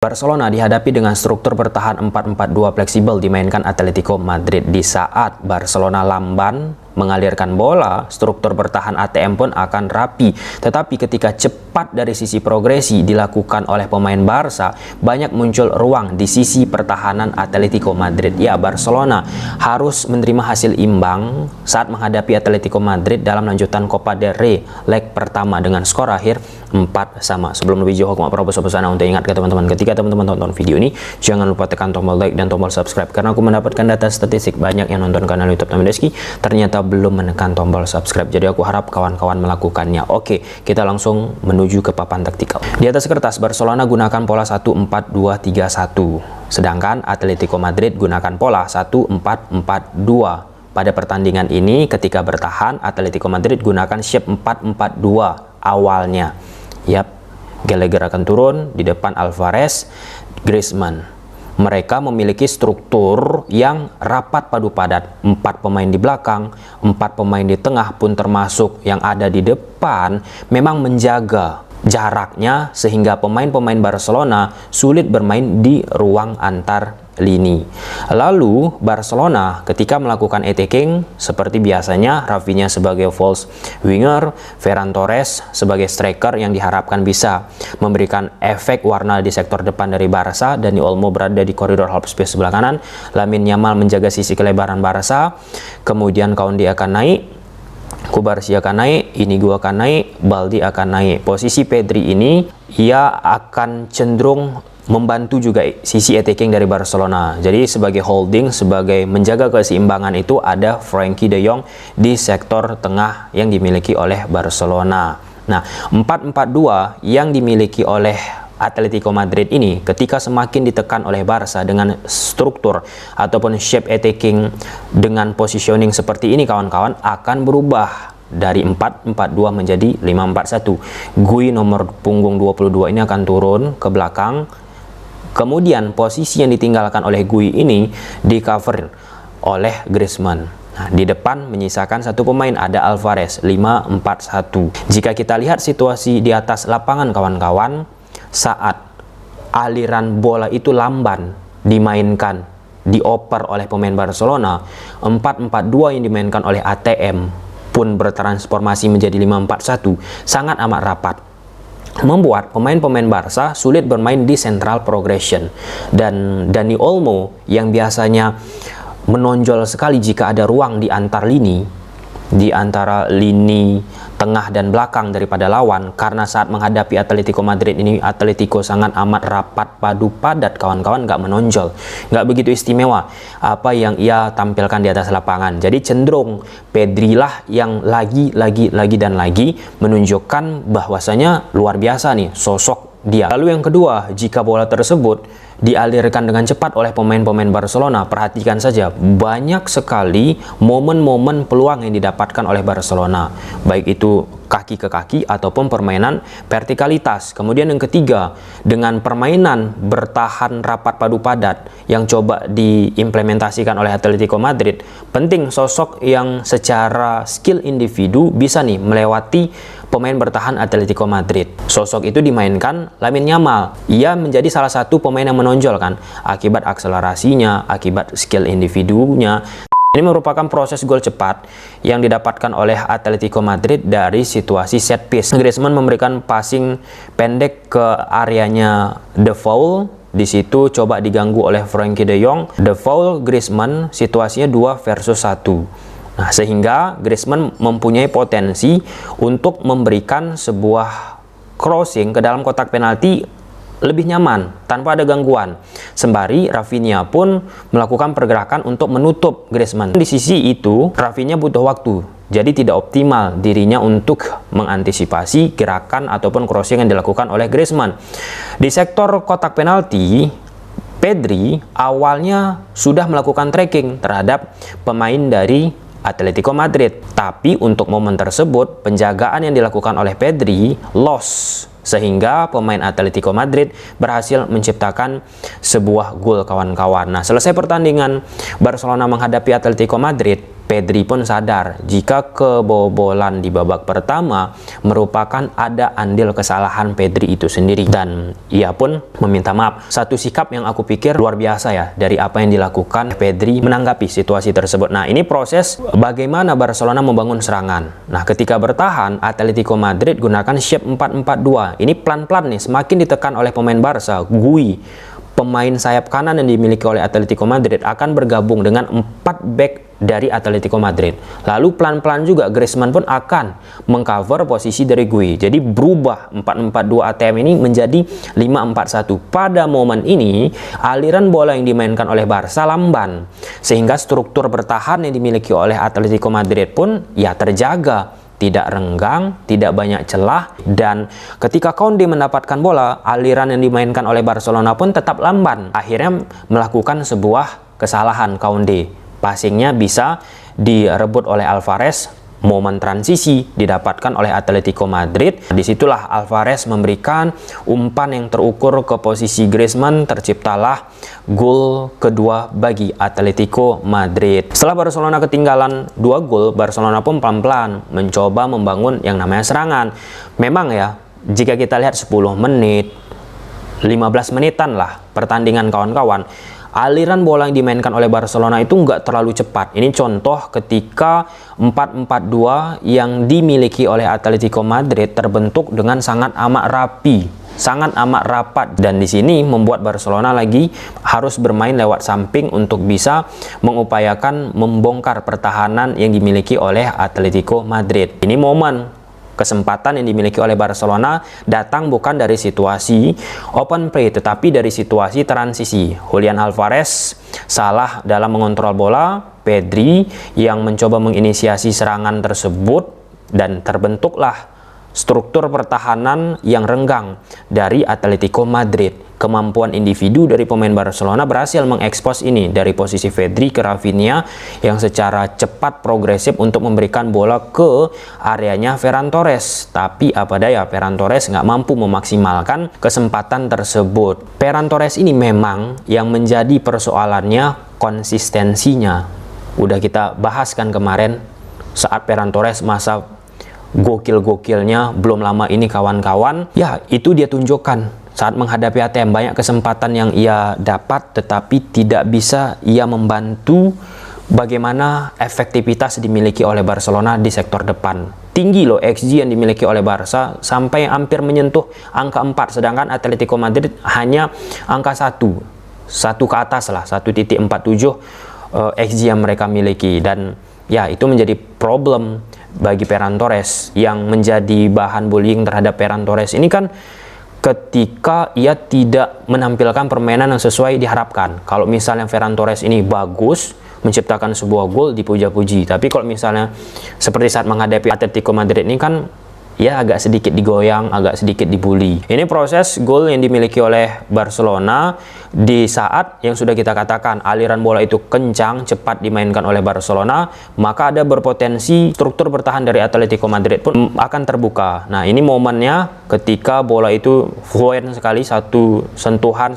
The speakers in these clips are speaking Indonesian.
Barcelona dihadapi dengan struktur bertahan 4-4-2 fleksibel dimainkan Atletico Madrid. Di saat Barcelona lamban mengalirkan bola, struktur bertahan ATM pun akan rapi. Tetapi ketika cepat dari sisi progresi dilakukan oleh pemain Barca, banyak muncul ruang di sisi pertahanan Atletico Madrid. Ya, Barcelona harus menerima hasil imbang saat menghadapi Atletico Madrid dalam lanjutan Copa del Rey leg pertama dengan skor akhir 4-4. Sebelum lebih jauh, aku mau propose pesan untuk ingat ke teman-teman, ketika teman-teman tonton video ini, jangan lupa tekan tombol like dan tombol subscribe, karena aku mendapatkan data statistik banyak yang nonton kanal YouTube Tamedeski ternyata belum menekan tombol subscribe. Jadi aku harap kawan-kawan melakukannya. Oke, kita langsung menuju ke papan taktikal. Di atas kertas, Barcelona gunakan pola 1-4-2-3-1, sedangkan Atletico Madrid gunakan pola 1-4-4-2. Pada pertandingan ini, ketika bertahan, Atletico Madrid gunakan shape 4-4-2 awalnya. Yap, Gallagher akan turun, di depan Alvarez, Griezmann. Mereka memiliki struktur yang rapat padu padat. 4 pemain di belakang, 4 pemain di tengah pun termasuk yang ada di depan, memang menjaga jaraknya sehingga pemain-pemain Barcelona sulit bermain di ruang antar lini. Lalu Barcelona ketika melakukan attacking, seperti biasanya Rafinha sebagai false winger, Ferran Torres sebagai striker yang diharapkan bisa memberikan efek warna di sektor depan dari Barca. Dani Olmo berada di koridor half space sebelah kanan, Lamine Yamal menjaga sisi kelebaran Barca, kemudian Koundé akan naik, Kubarsi akan naik, Inigo akan naik, Baldi akan naik. Posisi Pedri ini ia akan cenderung membantu juga sisi attacking dari Barcelona. Jadi sebagai holding, sebagai menjaga keseimbangan itu ada Frenkie de Jong di sektor tengah yang dimiliki oleh Barcelona. Nah, 4-4-2 yang dimiliki oleh Atletico Madrid ini ketika semakin ditekan oleh Barca dengan struktur ataupun shape attacking dengan positioning seperti ini, kawan-kawan, akan berubah dari 4-4-2 menjadi 5-4-1. Gui nomor punggung 22 ini akan turun ke belakang. Kemudian posisi yang ditinggalkan oleh Gui ini di cover oleh Griezmann. Nah, di depan menyisakan satu pemain, ada Alvarez, 5-4-1. Jika kita lihat situasi di atas lapangan, kawan-kawan, saat aliran bola itu lamban dimainkan, dioper oleh pemain Barcelona, 4-4-2 yang dimainkan oleh ATM pun bertransformasi menjadi 5-4-1, sangat amat rapat, membuat pemain-pemain Barca sulit bermain di central progression. Dan Dani Olmo yang biasanya menonjol sekali jika ada ruang di antar lini, di antara lini tengah dan belakang daripada lawan, karena saat menghadapi Atletico Madrid ini, Atletico sangat amat rapat padu padat, kawan-kawan, nggak menonjol, nggak begitu istimewa apa yang ia tampilkan di atas lapangan. Jadi cenderung Pedri lah yang lagi menunjukkan bahwasanya luar biasa nih sosok dia. Lalu yang kedua, jika bola tersebut dialirkan dengan cepat oleh pemain-pemain Barcelona, perhatikan saja banyak sekali momen-momen peluang yang didapatkan oleh Barcelona, baik itu kaki ke kaki ataupun permainan vertikalitas. Kemudian yang ketiga, dengan permainan bertahan rapat padu padat yang coba diimplementasikan oleh Atletico Madrid, penting sosok yang secara skill individu bisa nih melewati pemain bertahan Atletico Madrid. Sosok itu dimainkan Lamine Yamal. Ia menjadi salah satu pemain yang menonjol kan, akibat akselerasinya, akibat skill individunya. Ini merupakan proses gol cepat yang didapatkan oleh Atletico Madrid dari situasi set piece. Griezmann memberikan passing pendek ke areanya De Paul. Di situ coba diganggu oleh Frenkie de Jong. De Paul, Griezmann, situasinya 2 versus 1. Nah, sehingga Griezmann mempunyai potensi untuk memberikan sebuah crossing ke dalam kotak penalti lebih nyaman tanpa ada gangguan. Sembari Rafinha pun melakukan pergerakan untuk menutup Griezmann. Di sisi itu Rafinha butuh waktu, jadi tidak optimal dirinya untuk mengantisipasi gerakan ataupun crossing yang dilakukan oleh Griezmann. Di sektor kotak penalti, Pedri awalnya sudah melakukan tracking terhadap pemain dari Atletico Madrid, tapi untuk momen tersebut penjagaan yang dilakukan oleh Pedri loss sehingga pemain Atletico Madrid berhasil menciptakan sebuah gol kawan-kawan. Nah, selesai pertandingan Barcelona menghadapi Atletico Madrid, Pedri pun sadar jika kebobolan di babak pertama merupakan ada andil kesalahan Pedri itu sendiri, dan ia pun meminta maaf. Satu sikap yang aku pikir luar biasa ya dari apa yang dilakukan Pedri menanggapi situasi tersebut. Nah, ini proses bagaimana Barcelona membangun serangan. Nah, ketika bertahan, Atletico Madrid gunakan shape 4-4-2. Ini pelan-pelan nih, semakin ditekan oleh pemain Barca. Gui, pemain sayap kanan yang dimiliki oleh Atletico Madrid, akan bergabung dengan 4 back dari Atletico Madrid. Lalu pelan-pelan juga Griezmann pun akan mengcover posisi dari Gui. Jadi berubah 4-4-2 ATM ini menjadi 5-4-1. Pada momen ini, aliran bola yang dimainkan oleh Barca lamban, sehingga struktur bertahan yang dimiliki oleh Atletico Madrid pun ya terjaga, tidak renggang, tidak banyak celah, dan ketika Koundé mendapatkan bola, aliran yang dimainkan oleh Barcelona pun tetap lamban. Akhirnya melakukan sebuah kesalahan Koundé. Passingnya bisa direbut oleh Alvarez, momen transisi didapatkan oleh Atletico Madrid. Disitulah Alvarez memberikan umpan yang terukur ke posisi Griezmann, terciptalah gol kedua bagi Atletico Madrid. Setelah Barcelona ketinggalan 2 gol, Barcelona pun pelan-pelan mencoba membangun yang namanya serangan. Memang ya, jika kita lihat 10 menit, 15 menitan lah pertandingan kawan-kawan, aliran bola yang dimainkan oleh Barcelona itu nggak terlalu cepat. Ini contoh ketika 4-4-2 yang dimiliki oleh Atletico Madrid terbentuk dengan sangat amat rapi, sangat amat rapat, dan di sini membuat Barcelona lagi harus bermain lewat samping untuk bisa mengupayakan membongkar pertahanan yang dimiliki oleh Atletico Madrid. Ini momen kesempatan yang dimiliki oleh Barcelona datang bukan dari situasi open play, tetapi dari situasi transisi. Julian Alvarez salah dalam mengontrol bola, Pedri yang mencoba menginisiasi serangan tersebut, dan terbentuklah struktur pertahanan yang renggang dari Atletico Madrid. Kemampuan individu dari pemain Barcelona berhasil mengekspos ini dari posisi Pedri ke Rafinha yang secara cepat progresif untuk memberikan bola ke areanya Ferran Torres. Tapi apa daya, Ferran Torres nggak mampu memaksimalkan kesempatan tersebut. Ferran Torres ini memang yang menjadi persoalannya konsistensinya. Udah kita bahas kan kemarin saat Ferran Torres masa gokil-gokilnya belum lama ini kawan-kawan, ya itu dia tunjukkan saat menghadapi ATM. Banyak kesempatan yang ia dapat, tetapi tidak bisa ia membantu bagaimana efektivitas dimiliki oleh Barcelona di sektor depan. Tinggi loh XG yang dimiliki oleh Barca, sampai hampir menyentuh angka 4, sedangkan Atletico Madrid hanya angka 1 ke atas lah, 1.47 XG yang mereka miliki. Dan ya itu menjadi problem bagi Ferran Torres, yang menjadi bahan bullying terhadap Ferran Torres ini kan ketika ia tidak menampilkan permainan yang sesuai diharapkan. Kalau misalnya Ferran Torres ini bagus menciptakan sebuah gol, dipuja-puji, tapi kalau misalnya seperti saat menghadapi Atletico Madrid ini kan ya agak sedikit digoyang, agak sedikit dibully. Ini proses gol yang dimiliki oleh Barcelona di saat yang sudah kita katakan aliran bola itu kencang, cepat dimainkan oleh Barcelona, maka ada berpotensi struktur bertahan dari Atletico Madrid pun akan terbuka. Nah, ini momennya ketika bola itu fluent sekali, satu sentuhan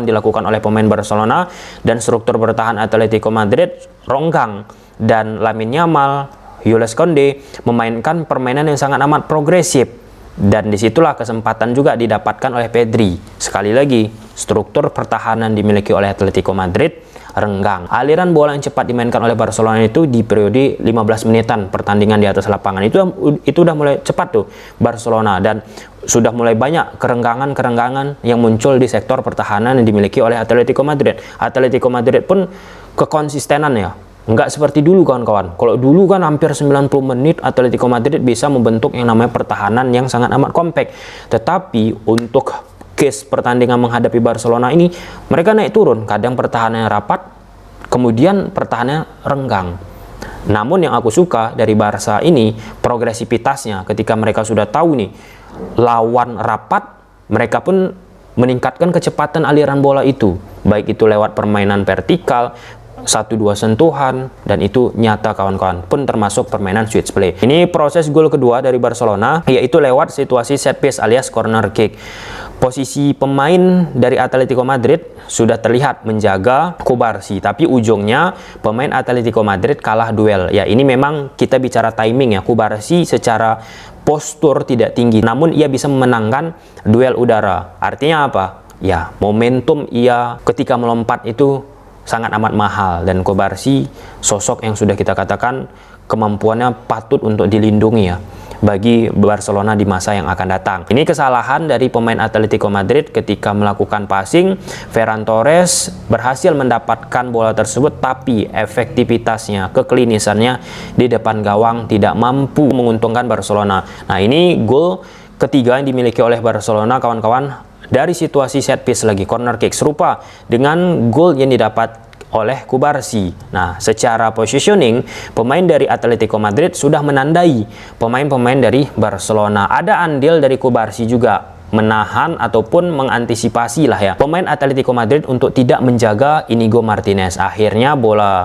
dilakukan oleh pemain Barcelona, dan struktur bertahan Atletico Madrid ronggang, dan Lamine Yamal, Jules Koundé memainkan permainan yang sangat amat progresif, dan disitulah kesempatan juga didapatkan oleh Pedri. Sekali lagi, struktur pertahanan dimiliki oleh Atletico Madrid renggang. Aliran bola yang cepat dimainkan oleh Barcelona itu di periode 15 menitan pertandingan di atas lapangan itu udah mulai cepat tuh Barcelona, dan sudah mulai banyak kerenggangan yang muncul di sektor pertahanan yang dimiliki oleh Atletico Madrid. Atletico Madrid pun kekonsistenannya nggak seperti dulu kawan-kawan. Kalau dulu kan hampir 90 menit Atletico Madrid bisa membentuk yang namanya pertahanan yang sangat amat kompak. Tetapi untuk case pertandingan menghadapi Barcelona ini, mereka naik turun. Kadang pertahanannya rapat, kemudian pertahanannya renggang. Namun yang aku suka dari Barca ini, progresivitasnya. Ketika mereka sudah tahu nih lawan rapat, mereka pun meningkatkan kecepatan aliran bola itu. Baik itu lewat permainan vertikal, 1-2 sentuhan, dan itu nyata kawan-kawan, pun termasuk permainan switch play. Ini proses gol kedua dari Barcelona, yaitu lewat situasi set piece alias corner kick. Posisi pemain dari Atletico Madrid sudah terlihat menjaga Cubarsí, tapi ujungnya pemain Atletico Madrid kalah duel. Ya, ini memang kita bicara timing ya. Cubarsí secara postur tidak tinggi, namun ia bisa memenangkan duel udara. Artinya apa? Ya, momentum ia ketika melompat itu sangat amat mahal, dan Cubarsí sosok yang sudah kita katakan kemampuannya patut untuk dilindungi ya bagi Barcelona di masa yang akan datang. Ini kesalahan dari pemain Atletico Madrid ketika melakukan passing. Ferran Torres berhasil mendapatkan bola tersebut, tapi efektivitasnya, keklinisannya di depan gawang tidak mampu menguntungkan Barcelona. Nah, ini gol ketiga yang dimiliki oleh Barcelona kawan-kawan dari situasi set piece lagi, corner kick, serupa dengan gol yang didapat oleh Cubarsí. Nah, secara positioning, pemain dari Atletico Madrid sudah menandai pemain-pemain dari Barcelona. Ada andil dari Cubarsí juga menahan ataupun mengantisipasi lah ya pemain Atletico Madrid untuk tidak menjaga Inigo Martinez. Akhirnya bola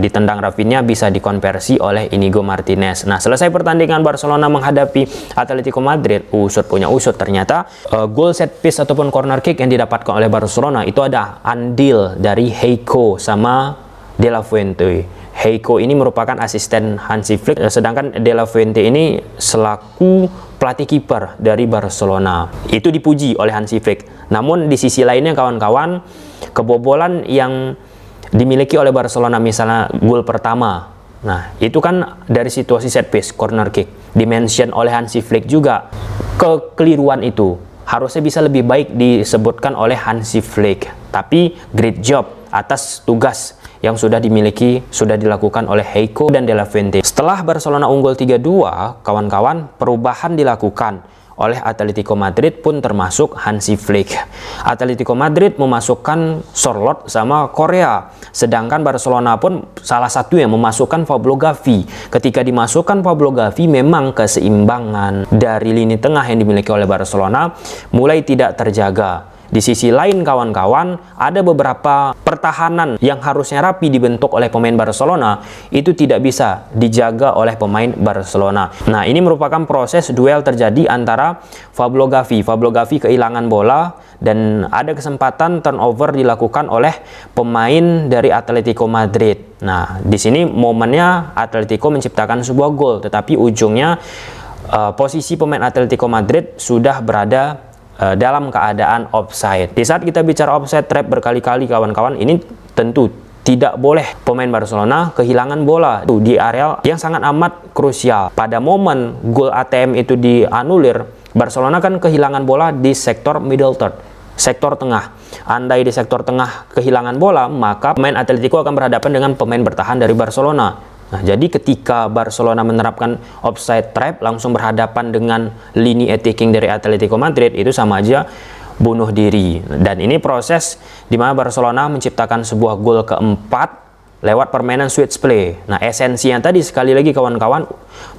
ditendang Rafinha bisa dikonversi oleh Inigo Martinez. Nah, selesai pertandingan Barcelona menghadapi Atletico Madrid, usut punya usut ternyata gol set piece ataupun corner kick yang didapatkan oleh Barcelona itu ada andil dari Heiko sama De La Fuente. Heiko ini merupakan asisten Hansi Flick, sedangkan De La Fuente ini selaku pelatih kiper dari Barcelona. Itu dipuji oleh Hansi Flick. Namun di sisi lainnya kawan-kawan, kebobolan yang dimiliki oleh Barcelona, misalnya gol pertama, nah itu kan dari situasi set piece, corner kick, dimention oleh Hansi Flick juga. Kekeliruan itu harusnya bisa lebih baik disebutkan oleh Hansi Flick, tapi great job atas tugas yang sudah dimiliki, sudah dilakukan oleh Heiko dan De La Fuente. Setelah Barcelona unggul 3-2, kawan-kawan, perubahan dilakukan oleh Atletico Madrid pun termasuk Hansi Flick. Atletico Madrid memasukkan Sorloth sama Korea, sedangkan Barcelona pun salah satu yang memasukkan Pablo Gavi. Ketika dimasukkan Pablo Gavi, memang keseimbangan dari lini tengah yang dimiliki oleh Barcelona mulai tidak terjaga. Di sisi lain kawan-kawan, ada beberapa pertahanan yang harusnya rapi dibentuk oleh pemain Barcelona, itu tidak bisa dijaga oleh pemain Barcelona. Nah, ini merupakan proses duel terjadi antara Pablo Gavi. Pablo Gavi kehilangan bola dan ada kesempatan turnover dilakukan oleh pemain dari Atletico Madrid. Nah, di sini momennya Atletico menciptakan sebuah gol, tetapi ujungnya posisi pemain Atletico Madrid sudah berada dalam keadaan offside. Di saat kita bicara offside trap berkali-kali kawan-kawan, ini tentu tidak boleh pemain Barcelona kehilangan bola di area yang sangat amat krusial. Pada momen gol ATM itu dianulir, Barcelona kan kehilangan bola di sektor middle third, sektor tengah. Andai di sektor tengah kehilangan bola, maka pemain Atletico akan berhadapan dengan pemain bertahan dari Barcelona. Nah, jadi ketika Barcelona menerapkan offside trap langsung berhadapan dengan lini attacking dari Atletico Madrid, itu sama aja bunuh diri. Dan ini proses di mana Barcelona menciptakan sebuah gol keempat lewat permainan switch play. Nah, esensinya tadi sekali lagi kawan-kawan,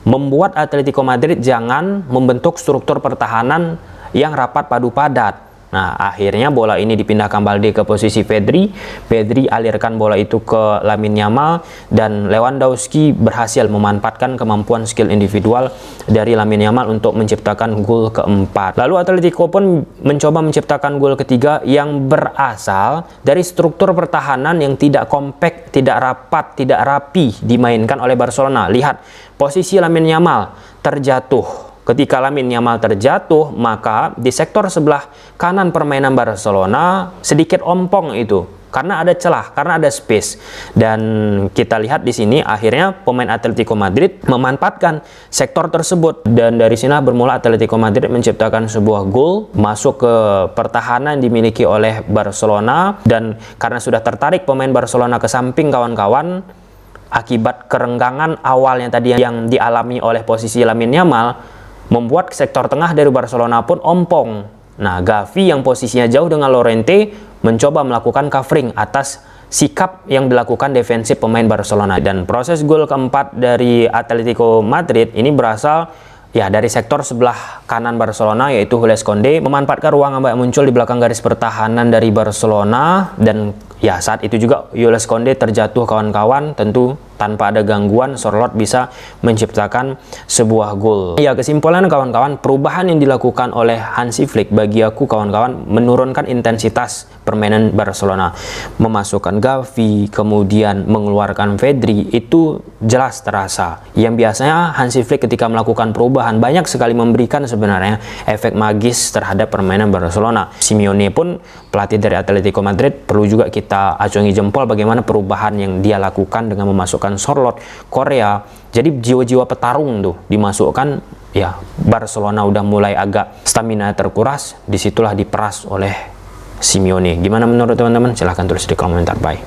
membuat Atletico Madrid jangan membentuk struktur pertahanan yang rapat padu padat. Nah, akhirnya bola ini dipindahkan Balde ke posisi Pedri. Pedri alirkan bola itu ke Lamine Yamal, dan Lewandowski berhasil memanfaatkan kemampuan skill individual dari Lamine Yamal untuk menciptakan gol keempat. Lalu Atletico pun mencoba menciptakan gol ketiga yang berasal dari struktur pertahanan yang tidak kompak, tidak rapat, tidak rapi dimainkan oleh Barcelona. Lihat posisi Lamine Yamal terjatuh. Ketika Lamine Yamal terjatuh, maka di sektor sebelah kanan permainan Barcelona sedikit ompong itu karena ada celah, karena ada space. Dan kita lihat di sini akhirnya pemain Atletico Madrid memanfaatkan sektor tersebut, dan dari sini bermula Atletico Madrid menciptakan sebuah gol masuk ke pertahanan dimiliki oleh Barcelona. Dan karena sudah tertarik pemain Barcelona ke samping kawan-kawan, akibat kerenggangan awalnya tadi yang dialami oleh posisi Lamine Yamal, membuat sektor tengah dari Barcelona pun ompong. Nah, Gavi yang posisinya jauh dengan Llorente mencoba melakukan covering atas sikap yang dilakukan defensif pemain Barcelona. Dan proses gol keempat dari Atletico Madrid ini berasal ya dari sektor sebelah kanan Barcelona, yaitu Jules Koundé memanfaatkan ruang yang muncul di belakang garis pertahanan dari Barcelona, dan Ya, saat itu juga Jules Koundé terjatuh kawan-kawan, tentu tanpa ada gangguan Sorloth bisa menciptakan sebuah gol. Ya, kesimpulan kawan-kawan, perubahan yang dilakukan oleh Hansi Flick bagi aku kawan-kawan menurunkan intensitas permainan Barcelona. Memasukkan Gavi, kemudian mengeluarkan Pedri, itu jelas terasa. Yang biasanya Hansi Flick ketika melakukan perubahan banyak sekali memberikan sebenarnya efek magis terhadap permainan Barcelona. Simeone pun, pelatih dari Atletico Madrid, perlu juga kita acungi jempol bagaimana perubahan yang dia lakukan dengan memasukkan Sorloth, Korea. Jadi jiwa-jiwa petarung tuh dimasukkan, ya Barcelona udah mulai agak stamina terkuras, disitulah diperas oleh Simeone. Gimana menurut teman-teman? Silahkan tulis di komentar. Bye.